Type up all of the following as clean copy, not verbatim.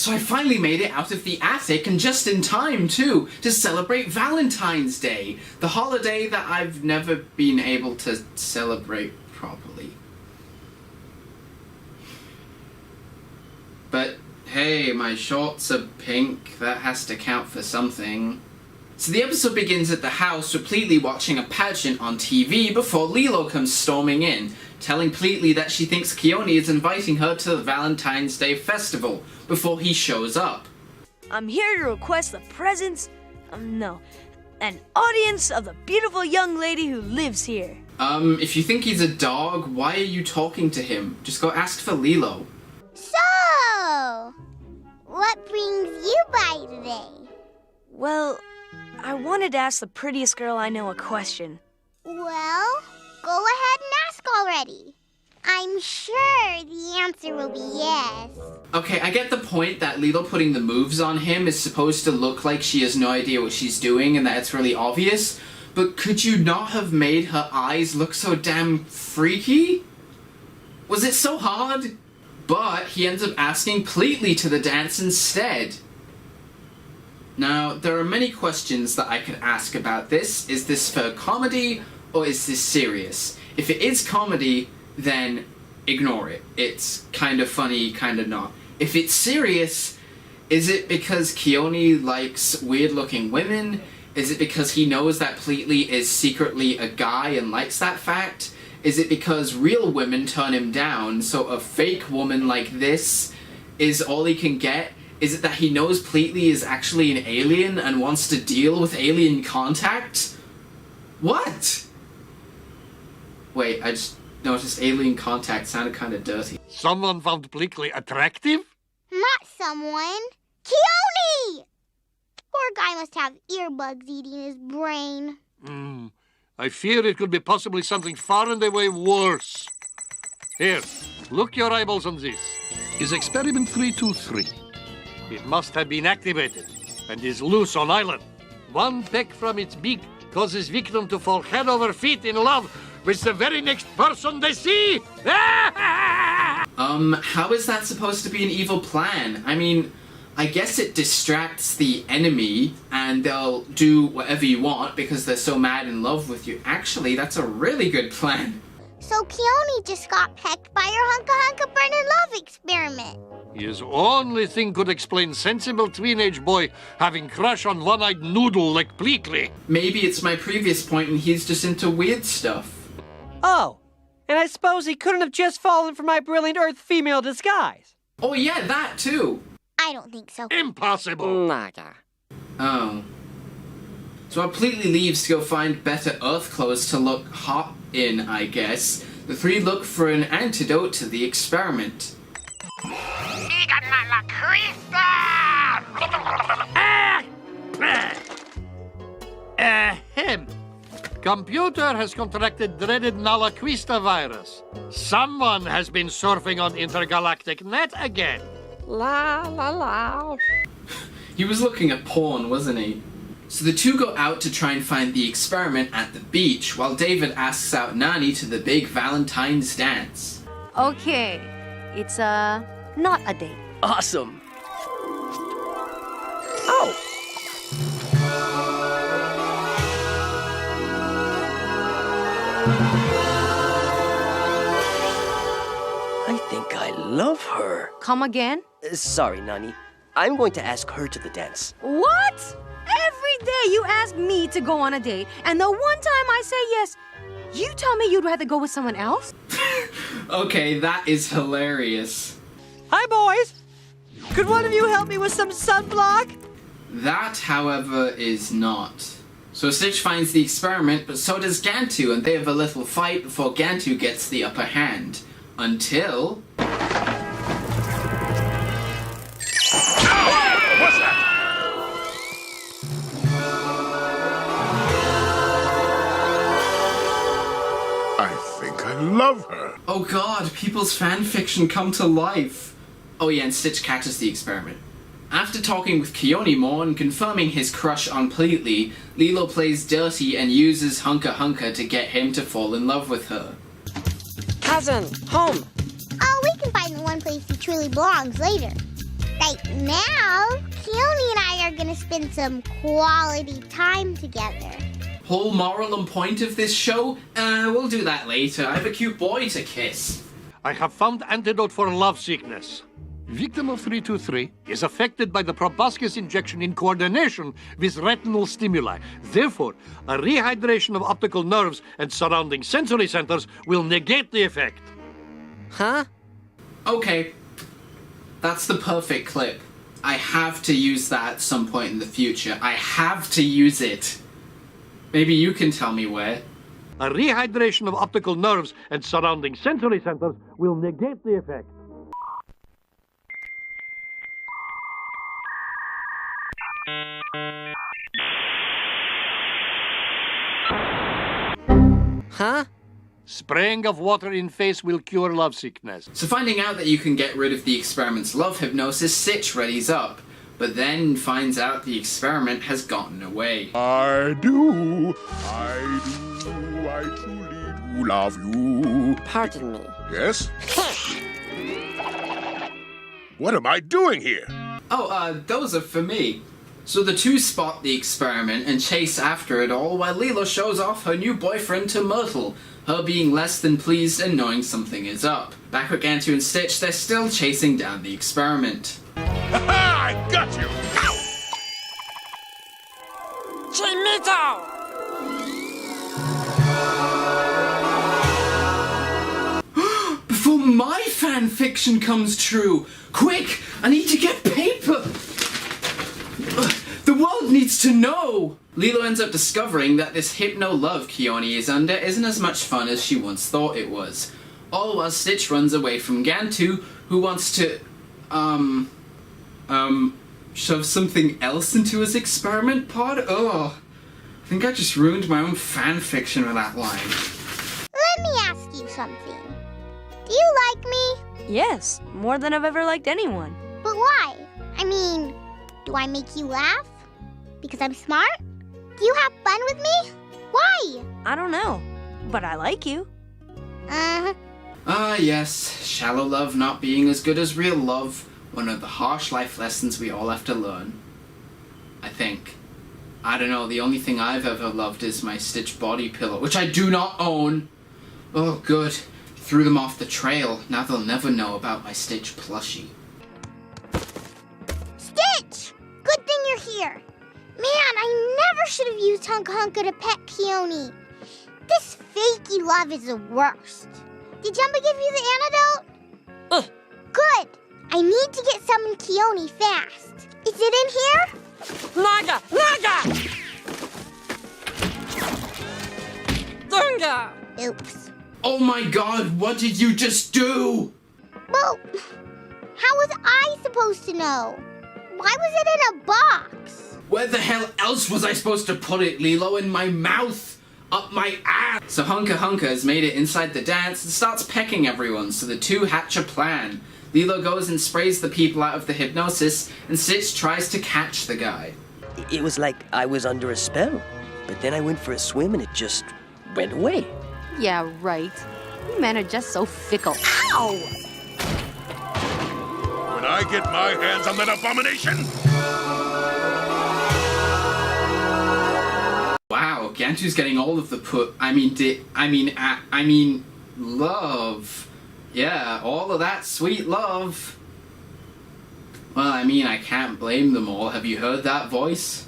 So I finally made it out of the attic, and just in time, too, to celebrate Valentine's Day, the holiday that I've never been able to celebrate properly. But hey, my shorts are pink, that has to count for something. So the episode begins at the house with Pleatley watching a pageant on TV before Lilo comes storming in, telling Pleatley that she thinks Keone is inviting her to the Valentine's Day festival before he shows up. I'm here to request the presence, an audience of the beautiful young lady who lives here. If you think he's a dog, why are you talking to him? Just go ask for Lilo. So, what brings you by today? Well, I wanted to ask the prettiest girl I know a question. Well, go ahead and ask already. I'm sure the answer will be yes. Okay, I get the point that Lilo putting the moves on him is supposed to look like she has no idea what she's doing and that it's really obvious, but could you not have made her eyes look so damn freaky? Was it so hard? But he ends up asking Pleatley to the dance instead. Now, there are many questions that I could ask about this. Is this for comedy or is this serious? If it is comedy, then ignore it. It's kind of funny, kind of not. If it's serious, is it because Keone likes weird-looking women? Is it because he knows that Pleatley is secretly a guy and likes that fact? Is it because real women turn him down, so a fake woman like this is all he can get? Is it that he knows Pleatley is actually an alien and wants to deal with alien contact? What? Wait, I just noticed alien contact sounded kind of dirty. Someone found Pleatley attractive? Not someone. Keone! Poor guy must have earbuds eating his brain. I fear it could be possibly something far and away worse. Here, look your eyeballs on this. Is experiment 323. It must have been activated and is loose on island. One peck from its beak causes victim to fall head over feet in love with the very next person they see. How is that supposed to be an evil plan? I mean, I guess it distracts the enemy and they'll do whatever you want because they're so mad in love with you. Actually, that's a really good plan. So Keone just got pecked by your Hunkahunka burn in love experiment. His only thing could explain sensible teenage boy having crush on one-eyed noodle like Pleatley. Maybe it's my previous point and he's just into weird stuff. Oh, and I suppose he couldn't have just fallen for my brilliant Earth female disguise. Oh yeah, that too. I don't think so. Impossible. Nada. Oh. So while Pleatley leaves to go find better Earth clothes to look hot in, I guess, the three look for an antidote to the experiment. Ahem. Computer has contracted dreaded Nalaquista virus. Someone has been surfing on intergalactic net again. La la la. He was looking at porn, wasn't he? So the two go out to try and find the experiment at the beach, while David asks out Nani to the big Valentine's dance. Okay, it's not a date. Awesome. Oh! I think I love her. Come again? Sorry, Nani. I'm going to ask her to the dance. What? Every day you ask me to go on a date, and the one time I say yes, you tell me you'd rather go with someone else? Okay, that is hilarious. Hi, boys. Could one of you help me with some sunblock? That, however, is not. So Stitch finds the experiment, but so does Gantu, and they have a little fight before Gantu gets the upper hand. Until... What's that? I think I love her. Oh god, people's fanfiction come to life. Oh yeah, and Stitch catches the experiment. After talking with Keone more and confirming his crush on Pleatley, Lilo plays dirty and uses Hunkahunka to get him to fall in love with her. Cousin, home. Oh, we can find the one place he truly belongs later. Right now, Keone and I are gonna spend some quality time together. Whole moral and point of this show? We'll do that later. I have a cute boy to kiss. I have found antidote for love sickness. Victim of 323 is affected by the proboscis injection in coordination with retinal stimuli. Therefore, a rehydration of optical nerves and surrounding sensory centers will negate the effect. Huh? Okay. That's the perfect clip. I have to use that at some point in the future. I have to use it. Maybe you can tell me where. A rehydration of optical nerves and surrounding sensory centers will negate the effect. Huh? Spraying of water in face will cure lovesickness. So finding out that you can get rid of the experiment's love hypnosis, Stitch readies up, but then finds out the experiment has gotten away. I truly do love you. Pardon me. Yes? What am I doing here? Oh, those are for me. So the two spot the experiment and chase after it all while Lilo shows off her new boyfriend to Myrtle, her being less than pleased and knowing something is up. Back with Gantu and Stitch, they're still chasing down the experiment. Ha-ha! I got you! Before my fan fiction comes true! Quick! I need to get paper! The world needs to know! Lilo ends up discovering that this hypno-love Keone is under isn't as much fun as she once thought it was. All while Stitch runs away from Gantu, who wants to, shove something else into his experiment pod? Ugh. I think I just ruined my own fan fiction with that line. Let me ask you something. Do you like me? Yes, more than I've ever liked anyone. But why? I mean, do I make you laugh? Because I'm smart? Do you have fun with me? Why? I don't know, but I like you. Ah, yes, shallow love not being as good as real love. One of the harsh life lessons we all have to learn. I think. I don't know, the only thing I've ever loved is my Stitch body pillow, which I do not own. Oh, good. Threw them off the trail. Now they'll never know about my Stitch plushie. Stitch! Good thing you're here. Man, I never should have used Hunkahunka to pet Keone. This fakey love is the worst. Did Jumba give you the antidote? Good. I need to get some in Keone fast. Is it in here? Naga! Naga! Dunga! Oops. Oh my god, what did you just do? Well, how was I supposed to know? Why was it in a box? Where the hell else was I supposed to put it, Lilo? In my mouth? Up my ass? So Hunkahunka has made it inside the dance and starts pecking everyone, so the two hatch a plan. Lilo goes and sprays the people out of the hypnosis, and Stitch tries to catch the guy. It was like I was under a spell, but then I went for a swim and it just went away. Yeah, right. You men are just so fickle. Ow! When I get my hands on that abomination! Wow, Gantu's getting all of the love. Yeah, all of that sweet love. Well, I mean, I can't blame them all. Have you heard that voice?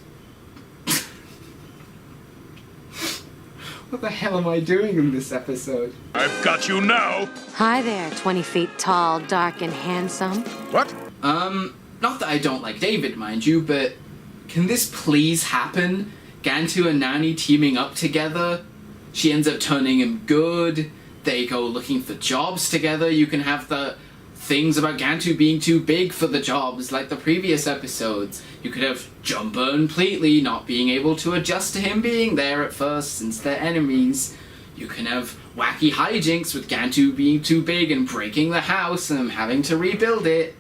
What the hell am I doing in this episode? I've got you now! Hi there, 20 feet tall, dark, and handsome. What? Not that I don't like David, mind you, but can this please happen? Gantu and Nani teaming up together? She ends up turning him good. They go looking for jobs together. You can have the things about Gantu being too big for the jobs, like the previous episodes. You could have Jumba and Pleatley not being able to adjust to him being there at first, since they're enemies. You can have wacky hijinks with Gantu being too big and breaking the house and having to rebuild it.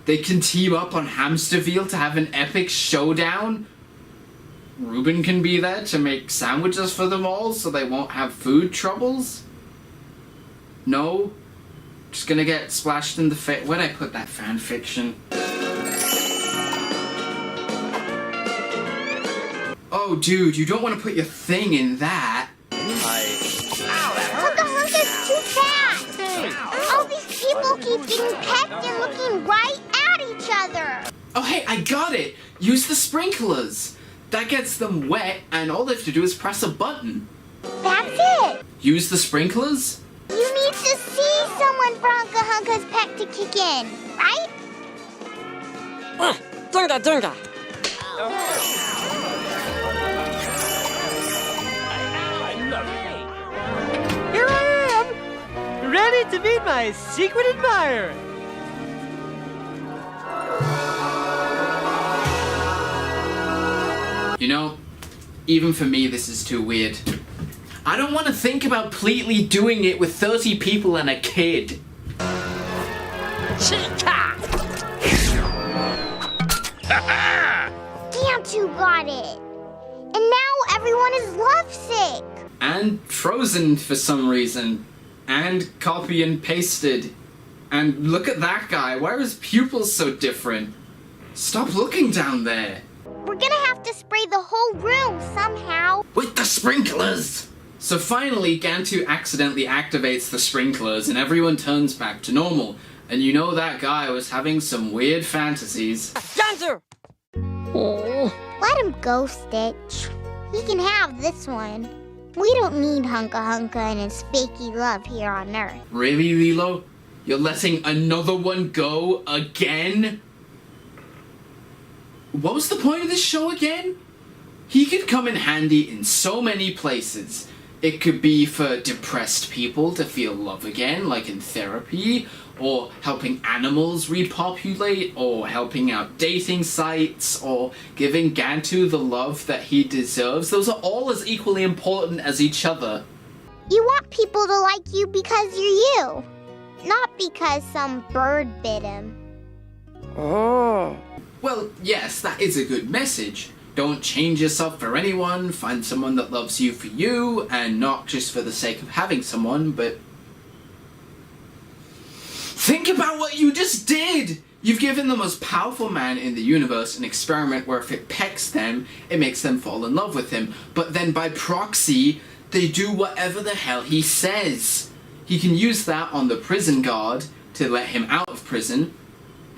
They can team up on Hamsterville to have an epic showdown. Ruben can be there to make sandwiches for them all so they won't have food troubles. No? Just gonna get splashed in the face. Where'd I put that fan fiction? Whoa, dude, you don't want to put your thing in that. Hunkahunka's too fast! All these people keep getting pecked and looking right at each other! Oh, hey, I got it! Use the sprinklers! That gets them wet, and all they have to do is press a button. That's it! Use the sprinklers? You need to see someone for Hunkahunka's peck to kick in, right? Dunga, dunga. Here I am, ready to meet my secret admirer. You know, even for me, this is too weird. I don't want to think about Pleatley doing it with 30 people and a kid. Gantu got it! And now everyone is lovesick! And frozen for some reason. And copy and pasted. And look at that guy, why are his pupils so different? Stop looking down there. We're gonna have to spray the whole room somehow. With the sprinklers! So finally, Gantu accidentally activates the sprinklers and everyone turns back to normal. And you know that guy was having some weird fantasies. Gantu! Let him go, Stitch. He can have this one. We don't need Hunkahunka and his fakey love here on Earth. Really, Lilo? You're letting another one go again? What was the point of this show again? He could come in handy in so many places. It could be for depressed people to feel love again, like in therapy, or helping animals repopulate, or helping out dating sites, or giving Gantu the love that he deserves. Those are all as equally important as each other. You want people to like you because you're you, not because some bird bit him. Oh. Well, yes, that is a good message. Don't change yourself for anyone, find someone that loves you for you, and not just for the sake of having someone, but... Think about what you just did! You've given the most powerful man in the universe an experiment where if it pecks them, it makes them fall in love with him. But then by proxy, they do whatever the hell he says. He can use that on the prison guard to let him out of prison.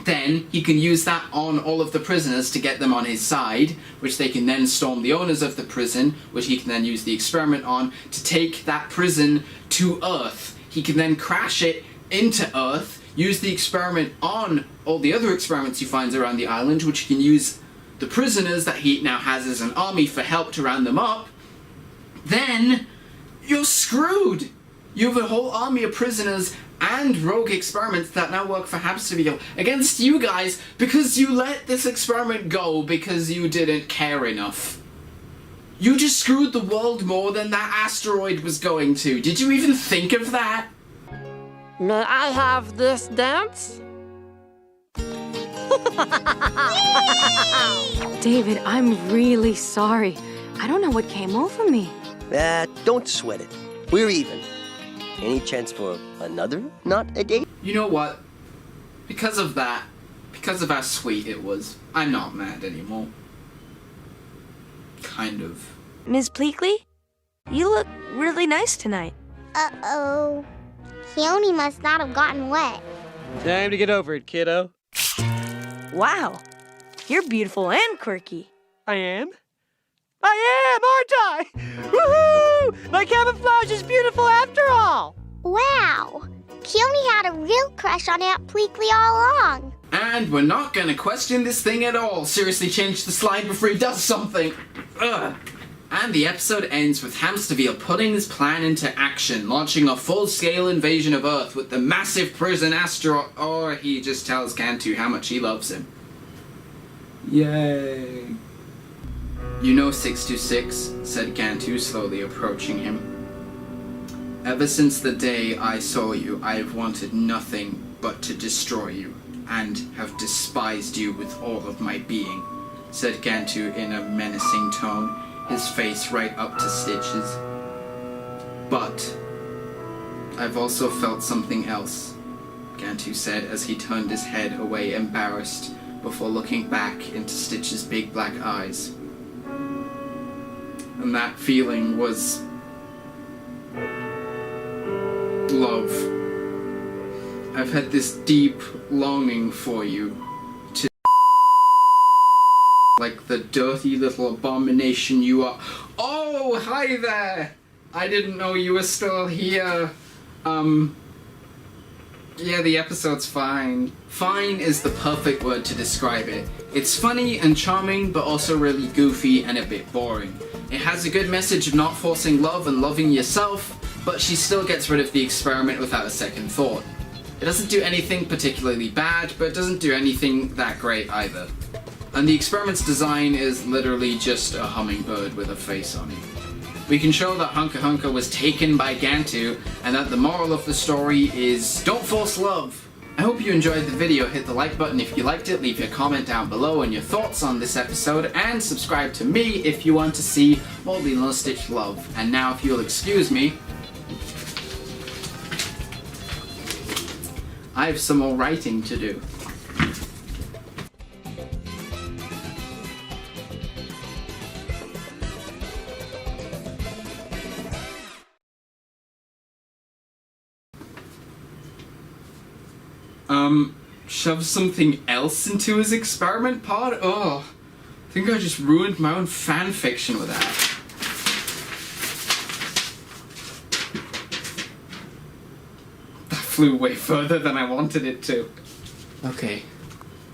Then he can use that on all of the prisoners to get them on his side, which they can then storm the owners of the prison, which he can then use the experiment on to take that prison to Earth. He can then crash it into Earth, use the experiment on all the other experiments he finds around the island, which he can use the prisoners that he now has as an army for help to round them up. Then you're screwed! You have a whole army of prisoners and rogue experiments that now work for Hamsterville against you guys because you let this experiment go because you didn't care enough. You just screwed the world more than that asteroid was going to. Did you even think of that? May I have this dance? David, I'm really sorry. I don't know what came over me. Don't sweat it. We're even. Any chance for another not a date? You know what? Because of that, because of how sweet it was, I'm not mad anymore. Kind of. Ms. Pleakley, you look really nice tonight. Uh-oh. Keone must not have gotten wet. Time to get over it, kiddo. Wow, you're beautiful and quirky. I am? I am, aren't I? Woohoo! My camouflage is beautiful after all! Wow. Keone had a real crush on Aunt Pleakley all along. And we're not gonna question this thing at all. Seriously, change the slide before he does something. Ugh. And the episode ends with Hamsterville putting his plan into action, launching a full-scale invasion of Earth with the massive prison asteroid, or he just tells Gantu how much he loves him. Yay. You know 626, said Gantu, slowly approaching him. Ever since the day I saw you, I have wanted nothing but to destroy you, and have despised you with all of my being, said Gantu in a menacing tone, his face right up to Stitch's. But I've also felt something else, Gantu said as he turned his head away embarrassed, before looking back into Stitch's big black eyes. And that feeling was love. I've had this deep longing for you to like the dirty little abomination you are. Oh, hi there! I didn't know you were still here. Yeah, the episode's fine. Fine is the perfect word to describe it. It's funny and charming, but also really goofy and a bit boring. It has a good message of not forcing love and loving yourself, but she still gets rid of the experiment without a second thought. It doesn't do anything particularly bad, but it doesn't do anything that great either. And the experiment's design is literally just a hummingbird with a face on it. We can show that Hunkahunka was taken by Gantu, and that the moral of the story is don't force love. I hope you enjoyed the video. Hit the like button if you liked it, leave your comment down below and your thoughts on this episode, and subscribe to me if you want to see more Lilo & Stitch love. And now, if you'll excuse me, I have some more writing to do. Shove something else into his experiment pod? Oh, I think I just ruined my own fan fiction with that. That flew way further than I wanted it to. Okay,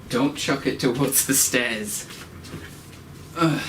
don't chuck it towards the stairs. Ugh.